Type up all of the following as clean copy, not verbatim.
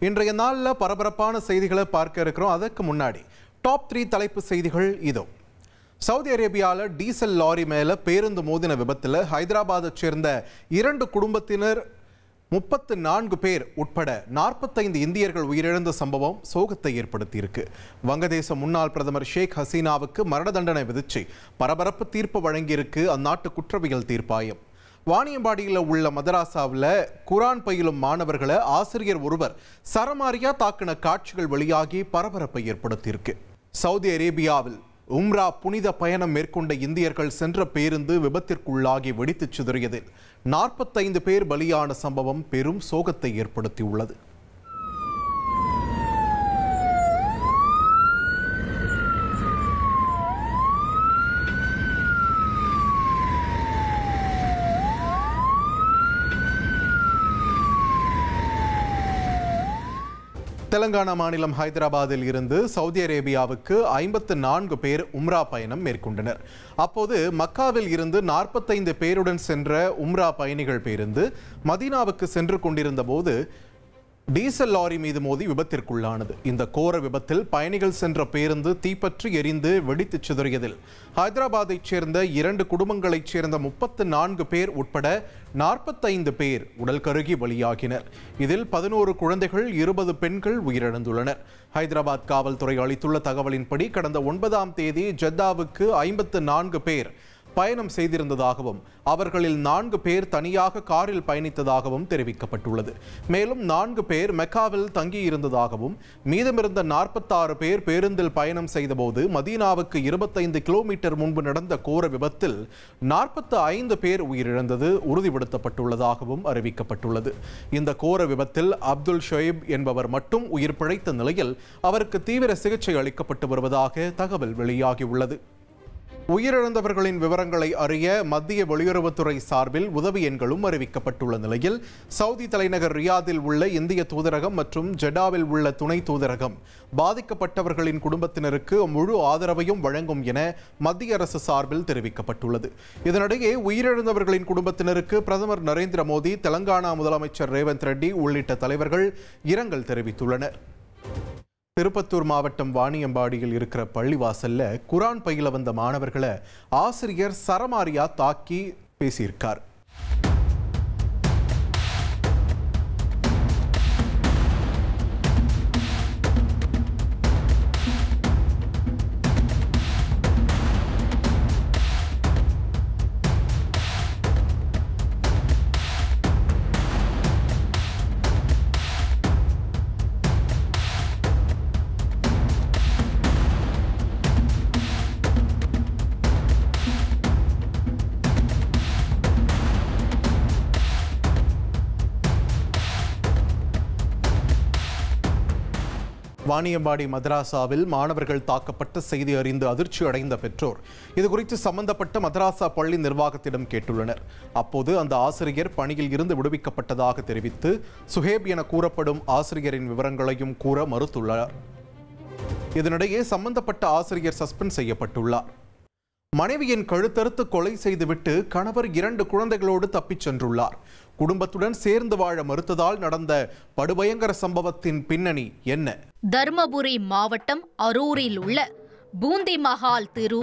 இன்றைய நாளில் பரபரப்பான செய்திகளை பார்க்க இருக்கிறோம். அதற்கு முன்னாடி டாப் 3 தலைப்பு செய்திகள் இதோ. சவுதி அரேபியாவில் டீசல் லாரி மேலே பேருந்து மோதின விபத்தில் ஹைதராபாத்தை சேர்ந்த 2 குடும்பத்தினர் 34 பேர் உட்பட 45 இந்தியர்கள் உயிரிழந்த சம்பவம் சோகத்தை ஏற்படுத்தியிருக்கு. வங்கதேச முன்னாள் பிரதமர் ஷேக் ஹசீனாவுக்கு மரண தண்டனை விதிச்சு பரபரப்பு தீர்ப்பு வழங்கியிருக்கு அந்நாட்டு குற்றவியல் தீர்ப்பாயம். வாணியம்பாடியில் உள்ள மதராசாவில் குரான் பயிலும் மாணவர்களை ஆசிரியர் ஒருவர் சரமாரியா தாக்கின காட்சிகள் வெளியாகி பரபரப்பை ஏற்படுத்தியிருக்கு. சவுதி அரேபியாவில் உம்ரா புனித பயணம் மேற்கொண்ட இந்தியர்கள் சென்ற பேருந்து விபத்திற்குள்ளாகி வெடித்துச் சிதறியதில் 45 பேர் பலியான சம்பவம் பெரும் சோகத்தை ஏற்படுத்தியுள்ளது. தெலங்கானா மாநிலம் ஹைதராபாத்தில் இருந்து சவுதி அரேபியாவுக்கு 54 பேர் உம்ரா பயணம் மேற்கொண்டனர். அப்போது மக்காவில் இருந்து 45 பேருடன் சென்ற உம்ரா பயணிகள் பேருந்து மதீனாவுக்கு சென்று கொண்டிருந்த போது டீசல் லாரி மீது மோதி விபத்திற்குள்ளானது. இந்த கோர விபத்தில் பயணிகள் சென்ற பேருந்து தீப்பற்றி எரிந்து வெடித்து சிதறியதில் ஹைதராபாத்தைச் சேர்ந்த 2 குடும்பங்களைச் சேர்ந்த 34 பேர் உட்பட 45 பேர் உடல் கருகி பலியாகினர். இதில் 11 குழந்தைகள் 20 பெண்கள் உயிரிழந்துள்ளனர். ஹைதராபாத் காவல்துறை அளித்துள்ள தகவலின்படி கடந்த 9ஆம் தேதி ஜெத்தாவுக்கு 54 பேர் பயணம் செய்திருந்ததாகவும் அவர்களில் 4 பேர் தனியாக காரில் பயணித்ததாகவும் தெரிவிக்கப்பட்டுள்ளது. மேலும் 4 பேர் மெக்காவில் தங்கியிருந்ததாகவும் மீதமிருந்த 46 பேர் பேருந்தில் பயணம் செய்தபோது மதீனாவுக்கு 25 கிலோமீட்டர் முன்பு நடந்த கோர விபத்தில் 45 பேர் உயிரிழந்தது உறுதிப்படுத்தப்பட்டுள்ளதாகவும் அறிவிக்கப்பட்டுள்ளது. இந்த கோர விபத்தில் அப்துல் ஷொய்ப் என்பவர் மட்டும் உயிர் பிழைத்த நிலையில் அவருக்கு தீவிர சிகிச்சை அளிக்கப்பட்டு வருவதாக தகவல் வெளியாகியுள்ளது. உயிரிழந்தவர்களின் விவரங்களை அறிய மத்திய வெளியுறவுத்துறை சார்பில் உதவி எண்களும் அறிவிக்கப்பட்டுள்ள நிலையில் சவுதி தலைநகர் ரியாதில் உள்ள இந்திய தூதரகம் மற்றும் ஜெட்டாவில் உள்ள துணை தூதரகம் பாதிக்கப்பட்டவர்களின் குடும்பத்தினருக்கு முழு ஆதரவையும் வழங்கும் என மத்திய அரசு சார்பில் தெரிவிக்கப்பட்டுள்ளது. இதனிடையே உயிரிழந்தவர்களின் குடும்பத்தினருக்கு பிரதமர் நரேந்திர மோடி, தெலங்கானா முதலமைச்சர் ரேவந்த் ரெட்டி உள்ளிட்ட தலைவர்கள் இரங்கல் தெரிவித்துள்ளனர். திருப்பத்தூர் மாவட்டம் வாணியம்பாடியில் இருக்கிற பள்ளிவாசல்ல குரான் பயில வந்த மாணவர்களை ஆசிரியர் சரமாரியா தாக்கி பேசியிருக்கார். வாணியம்பாடி மதராசாவில் மாணவர்கள் தாக்கப்பட்ட செய்தி அறிந்து அதிர்ச்சி அடைந்த பெற்றோர் இதுகுறித்து சம்பந்தப்பட்ட மதராசா பள்ளி நிர்வாகத்திடம் கேட்டுள்ளனர். அப்போது அந்த ஆசிரியர் பணியில் இருந்து விடுவிக்கப்பட்டதாக தெரிவித்து சுஹேப் என கூறப்படும் ஆசிரியரின் விவரங்களையும் கூற மறுத்துள்ளார். இதனிடையே சம்பந்தப்பட்ட ஆசிரியர் சஸ்பெண்ட் செய்யப்பட்டுள்ளார். மனைவியின் கழுத்தறுத்து கொலை செய்துவிட்டு கணவர் 2 குழந்தைகளோடு தப்பிச் சென்றுள்ளார். குடும்பத்துடன் சேர்ந்து வாழ மறுத்ததால் நடந்த படுபயங்கர சம்பவத்தின் பின்னணி என்ன? தர்மபுரி மாவட்டம் அரூரில் உள்ள பூந்தி மஹால் தெரு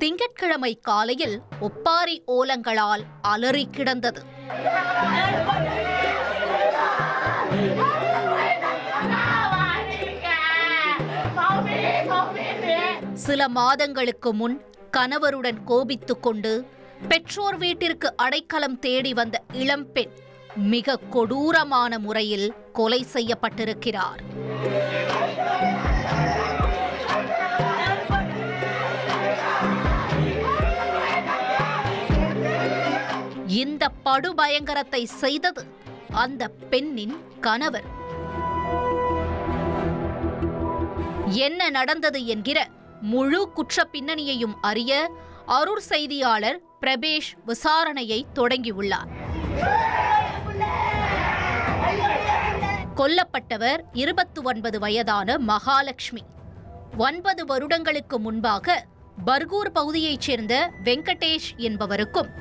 திங்கட்கிழமை காலையில் ஒப்பாரி ஓலங்களால் அலறி கிடந்தது. சில மாதங்களுக்கு முன் கணவருடன் கோபித்துக் கொண்டு பெற்றோர் வீட்டிற்கு அடைக்கலம் தேடி வந்த இளம்பெண் மிக கொடூரமான முறையில் கொலை செய்யப்பட்டிருக்கிறார். இந்த படுபயங்கரத்தை செய்தது அந்த பெண்ணின் கணவர். என்ன நடந்தது என்கிற முழு குற்ற பின்னணியையும் அறிய அரூர் செய்தியாளர் பிரபேஷ் விசாரணையை தொடங்கியுள்ளார். கொல்லப்பட்டவர் 29 வயதான மகாலட்சுமி. 9 வருடங்களுக்கு முன்பாக பர்கூர் பகுதியைச் சேர்ந்த வெங்கடேஷ் என்பவருக்கும்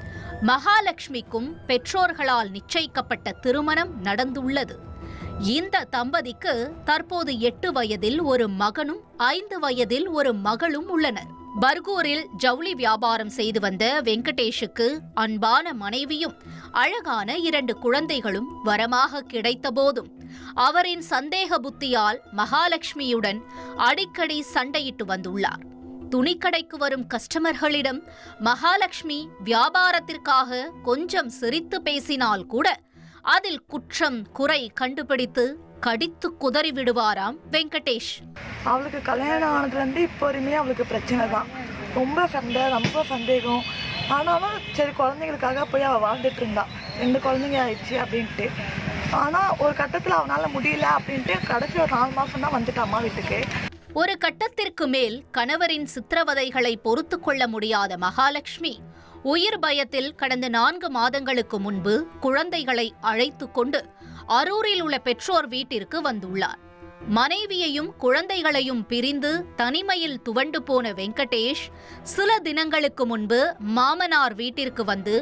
மகாலட்சுமிக்கும் பெற்றோர்களால் நிச்சயிக்கப்பட்ட திருமணம் நடந்துள்ளது. இந்த தம்பதிக்கு தற்போது 8 வயதில் ஒரு மகனும் 5 வயதில் ஒரு மகளும் உள்ளனர். பர்கூரில் ஜவுளி வியாபாரம் செய்து வந்த வெங்கடேஷுக்கு அன்பான மனைவியும் அழகான 2 குழந்தைகளும் வரமாக கிடைத்த போதும் அவரின் சந்தேக புத்தியால் மகாலட்சுமியுடன் அடிக்கடி சண்டையிட்டு வந்துள்ளார். துணிக்கடைக்கு வரும் கஸ்டமர்களிடம் மகாலட்சுமி வியாபாரத்திற்காக கொஞ்சம் சிரித்து பேசினால் கூட அதில் குற்றம் குறை கண்டுபிடித்து கடித்து குதறி விடுவாராம் வெங்கடேஷ். அவளுக்கு கல்யாணம் ஆனதுலேருந்து இப்போ வரையுமே அவளுக்கு பிரச்சனை தான். ரொம்ப சண்டை, ரொம்ப சந்தேகம். ஆனாலும் சரி குழந்தைங்களுக்காக போய் அவள் வாழ்ந்துட்டு இருந்தா. 2 குழந்தைங்க ஆயிடுச்சு அப்படின்ட்டு. ஆனால் ஒரு கட்டத்தில் அவனால் முடியல அப்படின்ட்டு கடைசி ஒரு 4 மாதம் தான் வந்துட்டு அம்மா வீட்டுக்கு. ஒரு கட்டத்திற்கு மேல் கணவரின் சித்திரவதைகளை பொறுத்து கொள்ள முடியாத மகாலட்சுமி உயிர் பயத்தில் கடந்த 4 மாதங்களுக்கு முன்பு குழந்தைகளை அழைத்து கொண்டு அரூரில் உள்ள பெற்றோர் வீட்டிற்கு வந்துள்ளார். மனைவியையும் குழந்தைகளையும் பிரிந்து தனிமையில் துவண்டு போன வெங்கடேஷ் சில தினங்களுக்கு முன்பு மாமனார் வீட்டிற்கு வந்து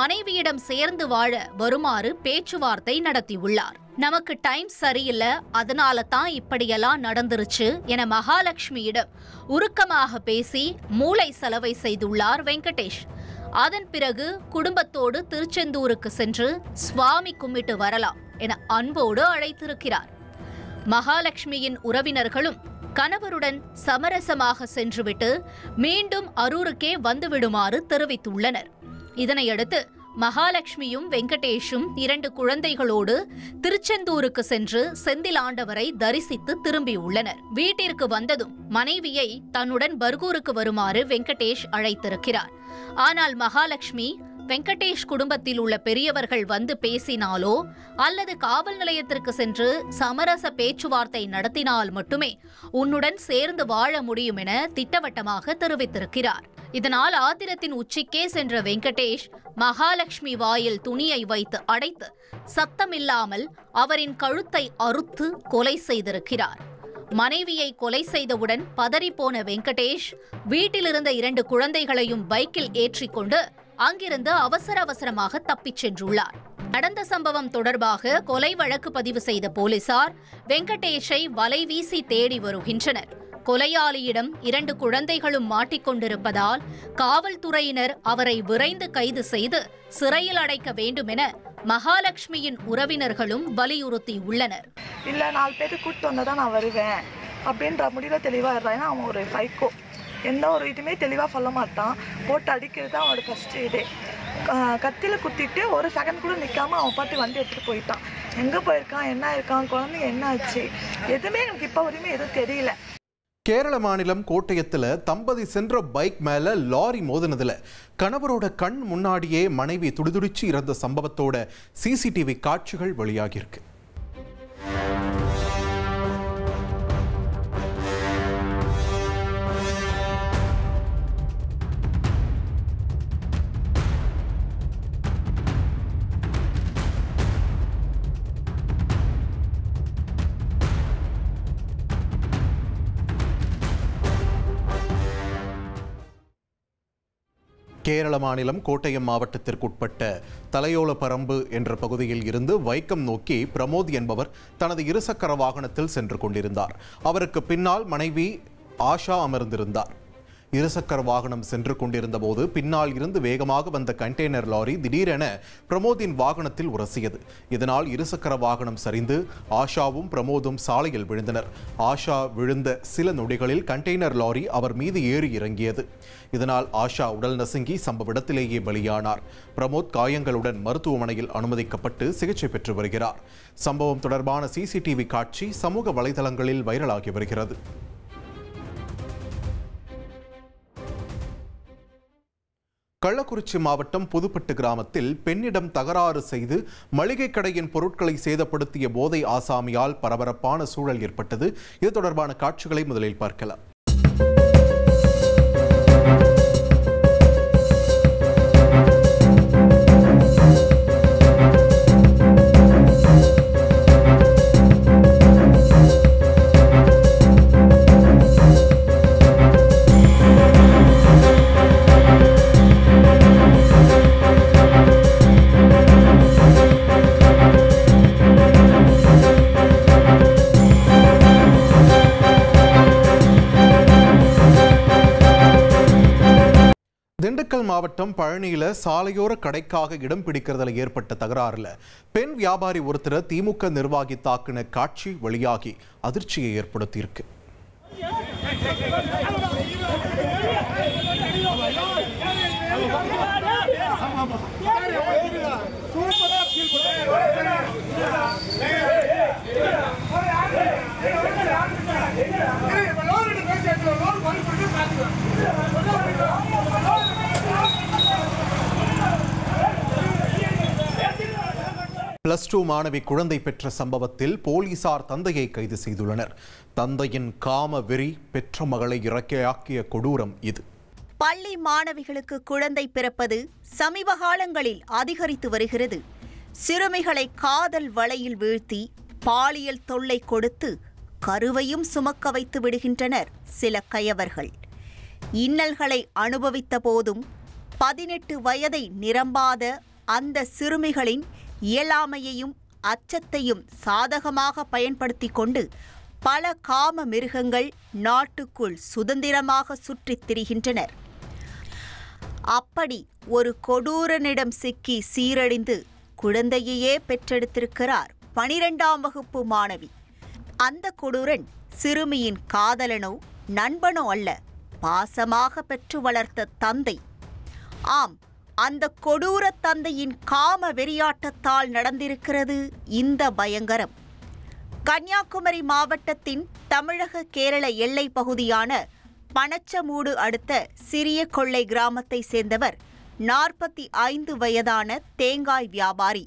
மனைவியிடம் சேர்ந்து வாழ வருமாறு பேச்சுவார்த்தை நடத்தியுள்ளார். நமக்கு டைம் சரியில்லை, அதனால தான் இப்படியெல்லாம் நடந்துருச்சு என மகாலட்சுமியிடம் உருக்கமாக பேசி மூளை செலவை செய்துள்ளார் வெங்கடேஷ். அதன் பிறகு குடும்பத்தோடு திருச்செந்தூருக்கு சென்று சுவாமி கும்பிட்டு வரலாம் என அன்போடு அழைத்திருக்கிறார். மகாலட்சுமியின் உறவினர்களும் கணவருடன் சமரசமாக சென்றுவிட்டு மீண்டும் அரூருக்கே வந்துவிடுமாறு தெரிவித்துள்ளனர். இதனையடுத்து மகாலட்சுமியும் வெங்கடேஷும் 2 குழந்தைகளோடு திருச்செந்தூருக்கு சென்று செந்தில் ஆண்டவரை தரிசித்து திரும்பியுள்ளனர். வீட்டிற்கு வந்ததும் மனைவியை தன்னுடன் பர்கூருக்கு வருமாறு வெங்கடேஷ் அழைத்திருக்கிறார். ஆனால் மகாலட்சுமி வெங்கடேஷ் குடும்பத்தில் உள்ள பெரியவர்கள் வந்து பேசினாலோ அல்லது காவல் நிலையத்திற்கு சென்று சமரச பேச்சுவார்த்தை நடத்தினால் மட்டுமே உன்னுடன் சேர்ந்து வாழ முடியும் என திட்டவட்டமாக தெரிவித்திருக்கிறார். இதனால் ஆத்திரத்தின் உச்சிக்கே சென்ற வெங்கடேஷ் மகாலட்சுமி வாயில் துணியை வைத்து அடைத்து சத்தமில்லாமல் அவரின் கழுத்தை அறுத்து கொலை செய்திருக்கிறார். மனைவியை கொலை செய்தவுடன் பதறிப்போன வெங்கடேஷ் வீட்டிலிருந்த 2 குழந்தைகளையும் பைக்கில் ஏற்றிக்கொண்டு அங்கிருந்து அவசரமாக தப்பிச் சென்றுள்ளார். நடந்த சம்பவம் தொடர்பாக கொலை வழக்கு பதிவு செய்த போலீசார் வெங்கடேஷை வலைவீசி தேடி வருகின்றனர். கொலையாளியிடம் 2 குழந்தைகளும் மாட்டிக்கொண்டிருப்பதால் காவல்துறையினர் அவரை விரைந்து கைது செய்து சிறையில் அடைக்க வேண்டும் என மகாலட்சுமியின் உறவினர்களும் வலியுறுத்தியுள்ளனர். இல்லை 4 பேருக்கு கூப்பிட்டு வந்தால் நான் வருவேன் அப்படின்ற முடிவில் தெளிவாக இருந்தான். ஏன்னா அவன் ஒரு சைக்கோ, எந்த ஒரு இதுவுமே தெளிவாக சொல்ல மாட்டான். போட்டு அடிக்கிறது தான் அவனோட ஃபஸ்ட்டு இதே. கத்தியில் குத்திட்டு ஒரு செகண்ட் கூட நிற்காம அவன் பாட்டு வண்டி எடுத்துகிட்டு போயிட்டான். எங்கே போயிருக்கான், என்ன இருக்கான், குழந்தைங்க என்ன ஆச்சு, எதுவுமே எனக்கு இப்போ வரையுமே எதுவும் தெரியல. கேரள மாநிலம் கோட்டயத்தில் தம்பதி சென்ற பைக் மேல லாரி மோதினதுல கணவரோட கண் முன்னாடியே மனைவி துடிதுடிச்சு இறந்த சம்பவத்தோட சிசிடிவி காட்சிகள் வெளியாகியிருக்கு. கேரள மாநிலம் கோட்டயம் மாவட்டத்திற்குட்பட்ட தலையோலப்பரம்பு என்ற பகுதியில் இருந்து வைக்கம் நோக்கி பிரமோத் என்பவர் தனது இருசக்கர வாகனத்தில் சென்று கொண்டிருந்தார். அவருக்கு பின்னால் மனைவி ஆஷா அமர்ந்திருந்தார். இருசக்கர வாகனம் சென்று கொண்டிருந்த போது பின்னால் இருந்து வேகமாக வந்த கண்டெய்னர் லாரி திடீரென பிரமோதின் வாகனத்தில் உரசியது. இதனால் இருசக்கர வாகனம் சரிந்து ஆஷாவும் பிரமோதும் சாலையில் விழுந்தனர். ஆஷா விழுந்த சில நொடிகளில் கண்டெய்னர் லாரி அவர் மீது ஏறி இறங்கியது. இதனால் ஆஷா உடல் நசுங்கி சம்பவ இடத்திலேயே பலியானார். பிரமோத் காயங்களுடன் மருத்துவமனையில் அனுமதிக்கப்பட்டு சிகிச்சை பெற்று வருகிறார். சம்பவம் தொடர்பான சிசிடிவி காட்சி சமூக வலைதளங்களில் வைரலாகி வருகிறது. கள்ளக்குறிச்சி மாவட்டம் புதுப்பட்டு கிராமத்தில் பெண்ணிடம் தகராறு செய்து மளிகை கடையின் பொருட்களை சேதப்படுத்திய போதை ஆசாமியால் பரபரப்பான சூழல் ஏற்பட்டது. இது தொடர்பான காட்சிகளை முதலில் பார்க்கலாம். திண்டுக்கல் மாவட்டம் பழனியில சாலையோர கடைக்காக இடம் பிடிக்கிறதுல ஏற்பட்ட தகராறுல பெண் வியாபாரி ஒருத்தரை திமுக நிர்வாகி தாக்குன காட்சி வெளியாகி அதிர்ச்சியை ஏற்படுத்தியிருக்கு. +2 மாணவி குழந்தை பெற்ற சம்பவத்தில் போலீசார் தந்தையை கைது செய்துள்ளனர். தந்தையின் காம வெறி பெற்ற மகளை இறக்கையாக்கிய கொடூரம் இது. பள்ளி மாணவிகளுக்கு குழந்தை பிறப்பது சமீப காலங்களில் அதிகரித்து வருகிறது. சிறுமிகளை காதல் வலையில் வீழ்த்தி பாலியல் தொல்லை கொடுத்து கருவையும் சுமக்க வைத்து விடுகின்றனர் சில கயவர்கள். இன்னல்களை அனுபவித்த போதும் 18 வயதை நிரம்பாத அந்த சிறுமிகளின் இயலாமையையும் அச்சத்தையும் சாதகமாக பயன்படுத்தி கொண்டு பல காம மிருகங்கள் நாட்டுக்குள் சுதந்திரமாக சுற்றித் திரிகின்றனர். அப்படி ஒரு கொடூரனிடம் சிக்கி சீரழிந்து குழந்தையையே பெற்றெடுத்திருக்கிறார் 12ஆம் வகுப்பு மாணவி. அந்த கொடூரன் சிறுமியின் காதலனோ நண்பனோ அல்ல, பாசமாக பெற்று வளர்த்த தந்தை. ஆம், அந்த கொடூர தந்தையின் காம வெறியாட்டத்தால் நடந்திருக்கிறது இந்த பயங்கரம். கன்னியாகுமரி மாவட்டத்தின் தமிழக கேரள எல்லை பகுதியான பனச்சமூடு அடுத்த சிறிய கொள்ளை கிராமத்தை சேர்ந்தவர் 45 வயதான தேங்காய் வியாபாரி.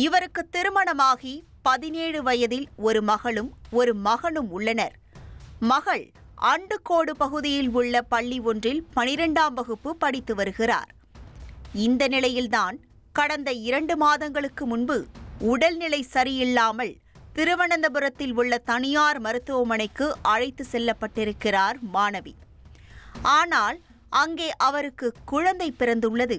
இவருக்கு திருமணமாகி 17 வயதில் ஒரு மகளும் ஒரு மகனும் உள்ளனர். மகள் அண்டுகோடு பகுதியில் உள்ள பள்ளி ஒன்றில் 12ஆம் வகுப்பு படித்து வருகிறார். இந்த நிலையில்தான் கடந்த 2 மாதங்களுக்கு முன்பு உடல்நிலை சரியில்லாமல் திருவனந்தபுரத்தில் உள்ள தனியார் மருத்துவமனைக்கு அழைத்து செல்லப்பட்டிருக்கிறார் மாணவி. ஆனால் அங்கே அவருக்கு குழந்தை பிறந்துள்ளது.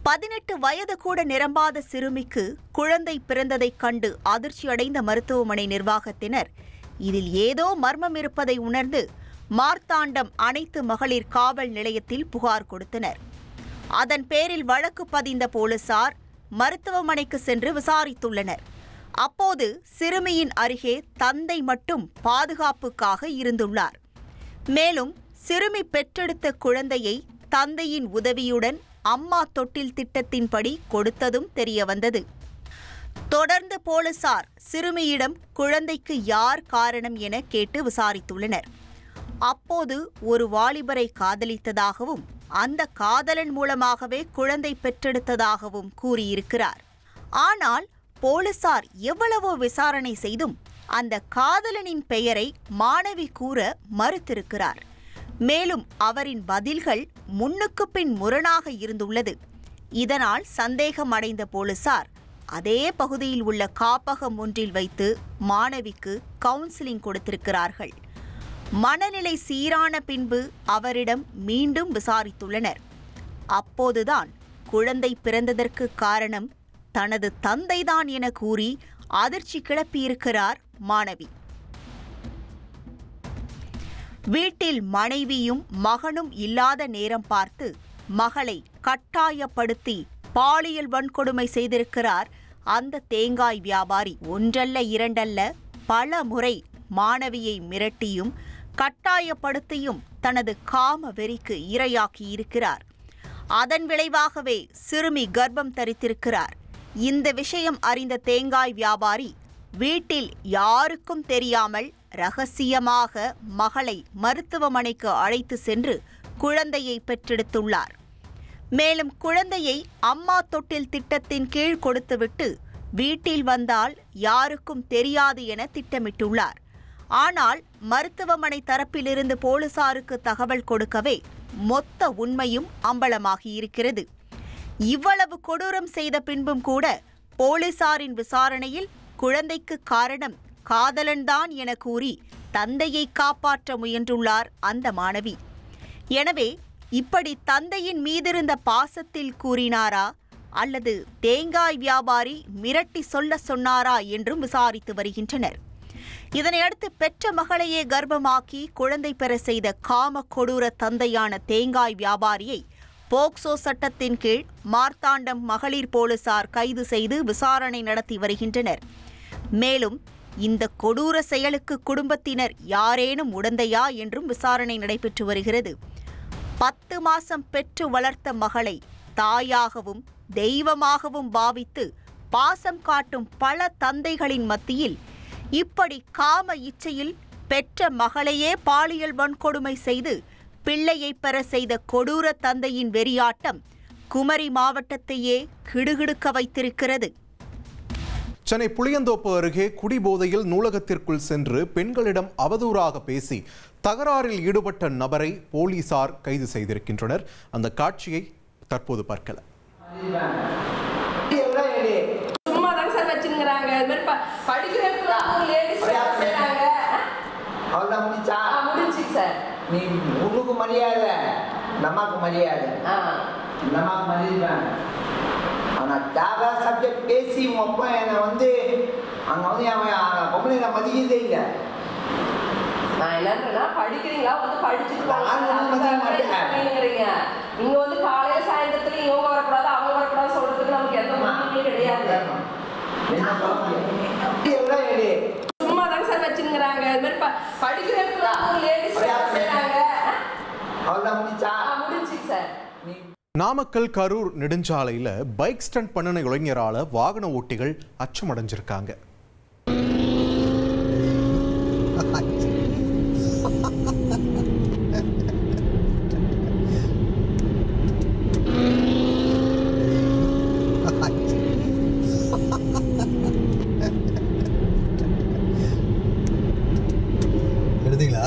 18 வயது கூட நிரம்பாத சிறுமிக்கு குழந்தை பிறந்ததைக் கண்டு அதிர்ச்சியடைந்த மருத்துவமனை நிர்வாகத்தினர் இதில் ஏதோ மர்மம் இருப்பதை உணர்ந்து மார்த்தாண்டம் அனைத்து மகளிர் காவல் நிலையத்தில் புகார் கொடுத்தனர். அதன் பேரில் வழக்கு பதிந்த போலீசார் மருத்துவமனைக்கு சென்று விசாரித்துள்ளனர். அப்போது சிறுமியின் அருகே தந்தை மட்டும் பாதுகாப்புக்காக இருந்துள்ளார். மேலும் சிறுமி பெற்றெடுத்த குழந்தையை தந்தையின் உதவியுடன் அம்மா தொட்டில் திட்டத்தின்படி கொடுத்ததும் தெரியவந்தது. தொடர்ந்து போலீசார் சிறுமியிடம் குழந்தைக்கு யார் காரணம் என கேட்டு விசாரித்துள்ளனர். அப்போது ஒரு வாலிபரை காதலித்ததாகவும் அந்த காதலன் மூலமாகவே குழந்தை பெற்றெடுத்ததாகவும் கூறியிருக்கிறார். ஆனால் போலீசார் எவ்வளவோ விசாரணை செய்தும் அந்த காதலனின் பெயரை மாணவி கூற மறுத்திருக்கிறார். மேலும் அவரின் பதில்கள் முன்னுக்கு பின் முரணாக இருந்துள்ளது. இதனால் சந்தேகம் அடைந்த போலீசார் அதே பகுதியில் உள்ள காப்பகம் ஒன்றில் வைத்து மாணவிக்கு கவுன்சிலிங் கொடுத்திருக்கிறார்கள். மனநிலை சீரான பின்பு அவரிடம் மீண்டும் விசாரித்துள்ளனர். அப்போதுதான் குழந்தை பிறந்ததற்கு காரணம் தனது தந்தைதான் என கூறி அதிர்ச்சி கிளப்பியிருக்கிறார் மாணவி. வீட்டில் மனைவியும் மகனும் இல்லாத நேரம் பார்த்து மகளை கட்டாயப்படுத்தி பாலியல் வன்கொடுமை செய்திருக்கிறார் அந்த தேங்காய் வியாபாரி. ஒன்றல்ல இரண்டல்ல பல முறை மாணவியை மிரட்டியும் கட்டாயப்படுத்தியும் தனது காம வெறிக்கு இரையாக்கியிருக்கிறார். அதன் விளைவாகவே சிறுமி கர்ப்பம் தரித்திருக்கிறார். இந்த விஷயம் அறிந்த தேங்காய் வியாபாரி வீட்டில் யாருக்கும் தெரியாமல் ரகசியமாக மகளை மருத்துவமனைக்கு அழைத்து சென்று குழந்தையை பெற்றெடுத்துள்ளார். மேலும் குழந்தையை அம்மா தொட்டில் திட்டத்தின் கீழ் கொடுத்துவிட்டு வீட்டில் வந்தால் யாருக்கும் தெரியாது என திட்டமிட்டுள்ளார். ஆனால் மருத்துவமனை தரப்பிலிருந்து போலீசாருக்கு தகவல் கொடுக்கவே மொத்த உண்மையும் அம்பலமாகியிருக்கிறது. இவ்வளவு கொடூரம் செய்த பின்பும் கூட போலீசாரின் விசாரணையில் குழந்தைக்கு காரணம் காதலன்தான் என கூறி தந்தையை காப்பாற்ற முயன்றுள்ளார் அந்த மாணவி. எனவே இப்படி தந்தையின் மீதிருந்த பாசத்தில் கூறினாரா அல்லது தேங்காய் வியாபாரி மிரட்டி சொல்ல சொன்னாரா என்றும் விசாரித்து வருகின்றனர். இதனையடுத்து பெற்ற மகளையே கர்ப்பமாக்கி குழந்தை பெற செய்த காம கொடூர தந்தையான தேங்காய் வியாபாரியை போக்சோ சட்டத்தின் கீழ் மார்த்தாண்டம் மகளிர் போலீசார் கைது செய்து விசாரணை நடத்தி வருகின்றனர். மேலும் இந்த கொடூர செயலுக்கு குடும்பத்தினர் யாரேனும் உடந்தையா என்றும் விசாரணை நடைபெற்று வருகிறது. 10 மாசம் பெற்று வளர்த்த மகளை தாயாகவும் தெய்வமாகவும் பாவித்து பாசம் காட்டும் பல தந்தைகளின் மத்தியில் இப்படி காம இச்சையில் பெற்ற மகளையே பாலியல் வன்கொடுமை செய்து பிள்ளையை பெற செய்த கொடூர தந்தையின் வெறியாட்டம் குமரி மாவட்டத்தையே கிடுகிடுக்க வைத்திருக்கிறது. சென்னை புளியந்தோப்பு அருகே குடிபோதையில் நூலகத்திற்குள் சென்று பெண்களிடம் அவதூறாக பேசி தகராறில் ஈடுபட்ட நபரை போலீசார் கைது செய்திருக்கின்றனர். அந்த காட்சியை தற்போது பார்க்கலாம். ஆனால் தேவை சப்ஜெக்ட் பேசி உங்கள் அப்பா என்னை வந்து அங்கே வந்து அவன் பொம்பளை நான் மதிக்கிறதே இல்லை. நான் என்னன்றேன்னா படிக்கிறீங்களா வந்து படிச்சுட்டு நீங்க வந்து காலையில சாயந்தரத்துல இவங்க வரக்கூடாது அவங்க வரக்கூடாது சொல்றதுக்கு நமக்கு எந்த மாற்றமே கிடையாது. சும்மா தாங்க சார் வச்சுங்கிறாங்க. இது மாதிரி படிக்கிறதுக்கு அவ்வளோதான் முடிச்சா முடிஞ்சுங்க சார். நாமக்கல் கரூர் நெடுஞ்சாலையில பைக் ஸ்டண்ட் பண்ணின இளைஞரால வாகன ஓட்டிகள் அச்சமடைஞ்சிருக்காங்க. எடுத்தீங்களா?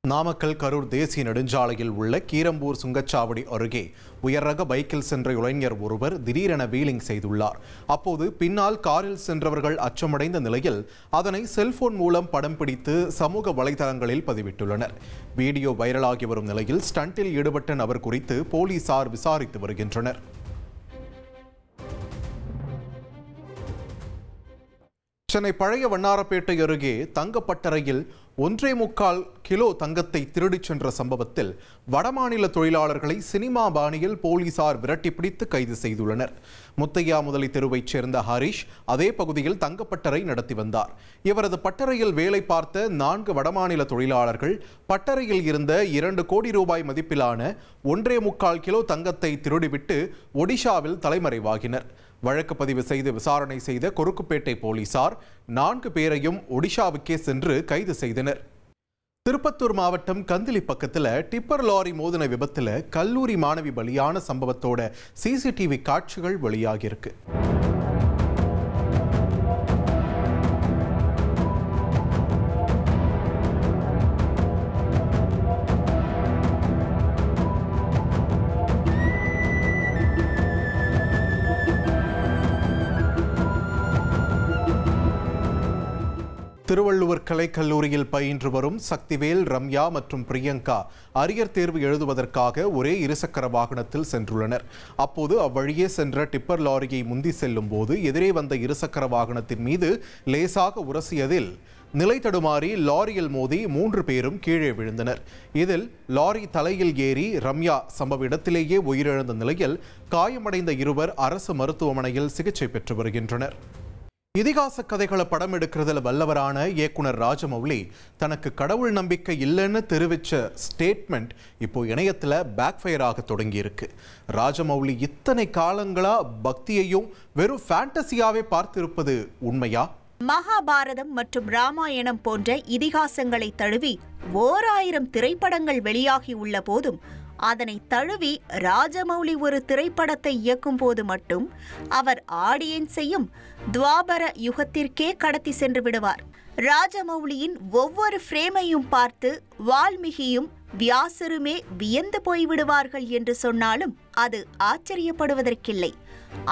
நாமக்கல் கரூர் தேசிய நெடுஞ்சாலையில் உள்ள கீரம்பூர் சுங்கச்சாவடி அருகே உயர்ரக பைக்கில் சென்ற இளைஞர் ஒருவர் திடீரென வீலிங் செய்துள்ளார். அப்போது பின்னால் காரில் சென்றவர்கள் அச்சமடைந்த நிலையில் அதனை செல்போன் மூலம் படம் பிடித்து சமூக வலைதளங்களில் பதிவிட்டுள்ளனர். வீடியோ வைரலாகி வரும் நிலையில் ஸ்டண்டில் ஈடுபட்ட நபர் குறித்து போலீசார் விசாரித்து வருகின்றனர். சென்னை பழைய வண்ணாரப்பேட்டை அருகே தங்கப்பட்டறையில் 1.25 கிலோ தங்கத்தை திருடிச் சென்ற சம்பவத்தில் வடமாநில தொழிலாளர்களை சினிமா பாணியில் போலீசார் விரட்டி பிடித்து கைது செய்துள்ளனர். முத்தையா முதலி தெருவைச் சேர்ந்த ஹரிஷ் அதே பகுதியில் தங்கப்பட்டறை நடத்தி வந்தார். இவரது பட்டறையில் வேலை பார்த்த 4 வடமாநில தொழிலாளர்கள் பட்டறையில் இருந்த 2 கோடி ரூபாய் மதிப்பிலான 1.25 கிலோ தங்கத்தை திருடிவிட்டு ஒடிஷாவில் தலைமறைவாகினர். வழக்கு பதிவு செய்து விசாரணை செய்த கொருக்குப்பேட்டை போலீசார் 4 பேரையும் ஒடிஷாவுக்கே சென்று கைது செய்தனர். திருப்பத்தூர் மாவட்டம் கந்திலி பக்கத்தில் டிப்பர் லாரி மோதின விபத்தில் கல்லூரி மாணவி பலியான சம்பவத்தோட சிசிடிவி காட்சிகள் வெளியாகியிருக்கு. திருவள்ளுவர் கலைக்கல்லூரியில் பயின்று வரும் சக்திவேல், ரம்யா மற்றும் பிரியங்கா அரியர் தேர்வு எழுதுவதற்காக ஒரே இருசக்கர வாகனத்தில் சென்றுள்ளனர். அப்போது அவ்வழியே சென்ற டிப்பர் லாரியை முந்தி செல்லும் போது எதிரே வந்த இருசக்கர வாகனத்தின் மீது லேசாக உரசியதில் நிலை தடுமாறி லாரியில் மோதி 3 பேரும் கீழே விழுந்தனர். இதில் லாரி தலையில் ஏறி ரம்யா சம்பவ இடத்திலேயே உயிரிழந்த நிலையில் காயமடைந்த இருவர் அரசு மருத்துவமனையில் சிகிச்சை பெற்று வருகின்றனர். இதிகாச கதைகளை படம் எடுக்கிறதுல வல்லவரான இயக்குனர் ராஜமௌலி தனக்கு கடவுள் நம்பிக்கை இல்லைன்னு தெரிவிச்ச ஸ்டேட்மெண்ட் இப்போ இணையத்தில் பேக்ஃபயர் ஆக தொடங்கியிருக்கு. ராஜமௌலி இத்தனை காலங்களா பக்தியையும் வெறும் ஃபேண்டசியாவே பார்த்திருப்பது உண்மையா? மகாபாரதம் மற்றும் ராமாயணம் போன்ற இதிகாசங்களை தழுவி 1000 திரைப்படங்கள் வெளியாகி உள்ள போதும் அதனை தழுவி ராஜமௌலி ஒரு திரைப்படத்தை இயக்கும் போது மட்டும் அவர் ஆடியன்ஸையும் துவாபர யுகத்திற்கே கடத்தி சென்று விடுவார். ராஜமௌலியின் ஒவ்வொரு ஃப்ரேமையும் பார்த்து வால்மீகியும் வியாசருமே வியந்து போய்விடுவார்கள் என்று சொன்னாலும் அது ஆச்சரியப்படுவதற்கில்லை.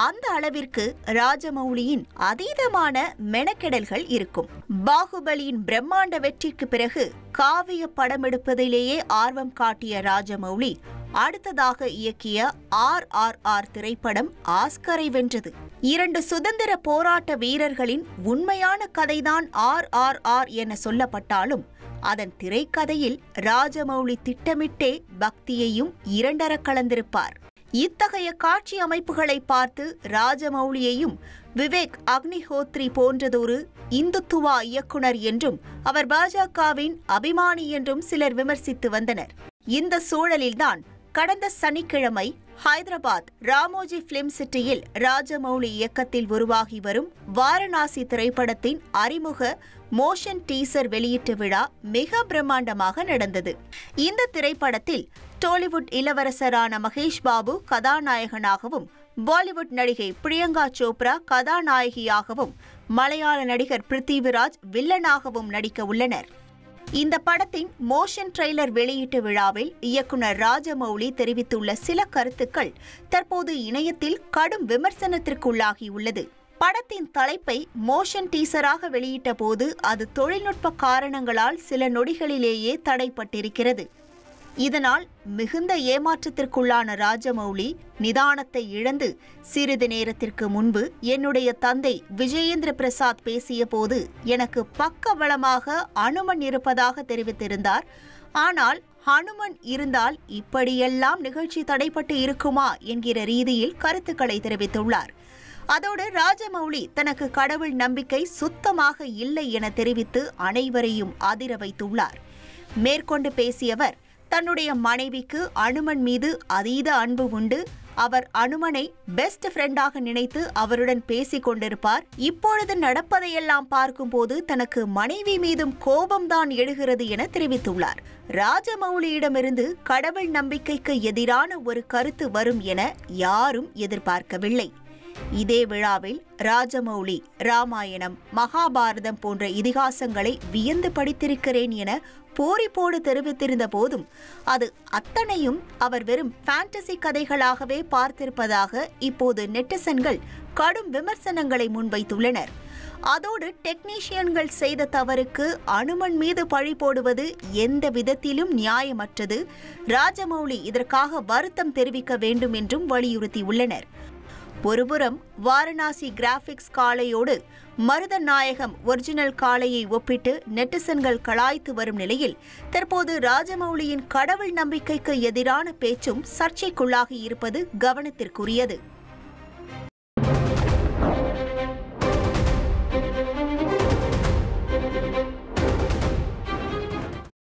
அந்த அளவிற்கு ராஜமௌலியின் அதீதமான மெனக்கெடல்கள் இருக்கும். பாகுபலியின் பிரம்மாண்ட வெற்றிக்கு பிறகு காவிய படம் எடுப்பதிலேயே ஆர்வம் காட்டிய ராஜமௌலி அடுத்ததாக இயக்கிய RRR திரைப்படம் ஆஸ்கரை வென்றது. 2 சுதந்திர போராட்ட வீரர்களின் உண்மையான கதைதான் RRR என சொல்லப்பட்டாலும் அதன் திரைக்கதையில் ராஜமௌலி திட்டமிட்டே பக்தியையும் இரண்டர கலந்திருப்பார். இத்தகைய காட்சி அமைப்புகளை பார்த்து ராஜமௌலியையும் விவேக் அக்னிஹோத்ரி போன்றதொரு இந்துத்துவா இயக்குனர் என்றும் அவர் பாஜகவின் அபிமானி என்றும் சிலர் விமர்சித்து வந்தனர். இந்த சூழலில்தான் கடந்த சனிக்கிழமை ஹைதராபாத் ராமோஜி பிலிம் சிட்டியில் ராஜமௌலி இயக்கத்தில் உருவாகி வரும் வாரணாசி திரைப்படத்தின் அறிமுக மோஷன் டீசர் வெளியீட்டு விழா மிக பிரம்மாண்டமாக நடந்தது. இந்த திரைப்படத்தில் டாலிவுட் இளவரசரான மகேஷ் பாபு கதாநாயகனாகவும், பாலிவுட் நடிகை பிரியங்கா சோப்ரா கதாநாயகியாகவும், மலையாள நடிகர் பிருத்திவிராஜ் வில்லனாகவும் நடிக்க உள்ளனர். இந்த படத்தின் மோஷன் ட்ரெய்லர் வெளியீட்டு விழாவில் இயக்குனர் ராஜமௌலி தெரிவித்துள்ள சில கருத்துக்கள் தற்போது இணையத்தில் கடும் விமர்சனத்திற்குள்ளாகியுள்ளது. படத்தின் தலைப்பை மோஷன் டீசராக வெளியிட்ட போது அது தொழில்நுட்ப காரணங்களால் சில நொடிகளிலேயே தடைப்பட்டிருக்கிறது. இதனால் மிகுந்த ஏமாற்றத்திற்குள்ளான ராஜமௌலி நிதானத்தை இழந்து சிறிது நேரத்திற்கு முன்பு என்னுடைய தந்தை விஜயேந்திர பிரசாத் பேசிய போது எனக்கு பக்கபலமாக அனுமன் இருப்பதாக தெரிவித்திருந்தார். ஆனால் ஹனுமன் இருந்தால் இப்படியெல்லாம் நிகழ்ச்சி தடைப்பட்டு இருக்குமா என்கிற ரீதியில் கருத்துக்களை தெரிவித்துள்ளார். அதோடு ராஜமௌலி தனக்கு கடவுள் நம்பிக்கை சுத்தமாக இல்லை என தெரிவித்து அனைவரையும் அதிர வைத்துள்ளார். மேற்கொண்டு பேசியவர், தன்னுடைய மனைவிக்கு அனுமன் மீது அதீத அன்பு உண்டு. அவர் அனுமனை பெஸ்ட் ஃப்ரெண்டாக நினைத்து அவருடன் பேசிக் கொண்டிருப்பார். இப்பொழுது நடப்பதையெல்லாம் பார்க்கும்போது தனக்கு மனைவி மீதும் கோபம்தான் எழுகிறது என தெரிவித்துள்ளார். ராஜமௌலியிடமிருந்து கடவுள் நம்பிக்கைக்கு எதிரான ஒரு கருத்து வரும் என யாரும் எதிர்பார்க்கவில்லை. இதே விழாவில் ராஜமௌலி ராமாயணம், மகாபாரதம் போன்ற இதிகாசங்களை வியந்து படித்திருக்கிறேன் என பூரிப்போடு தெரிவித்திருந்த போதும் அது அத்தனையும் அவர் வெறும் ஃபேண்டசி கதைகளாகவே பார்த்திருப்பதாக இப்போது நெட்டிசன்கள் கடும் விமர்சனங்களை முன்வைத்துள்ளனர். அதோடு டெக்னீஷியன்கள் செய்த தவறுக்கு அனுமன் மீது பழி போடுவது எந்த விதத்திலும் நியாயமற்றது. ராஜமௌலி இதற்காக வருத்தம் தெரிவிக்க வேண்டும் என்றும் வலியுறுத்தியுள்ளனர். ஒருபுறம் வாரணாசி கிராபிக்ஸ் காளையோடு மருதநாயகம் ஒரிஜினல் காளையை ஒப்பிட்டு நெட்டிசன்கள் கலாய்த்து வரும் நிலையில் தற்போது ராஜமௌலியின் கடவுள் நம்பிக்கைக்கு எதிரான பேச்சும் சர்ச்சைக்குள்ளாகி இருப்பது கவனத்திற்குரியது.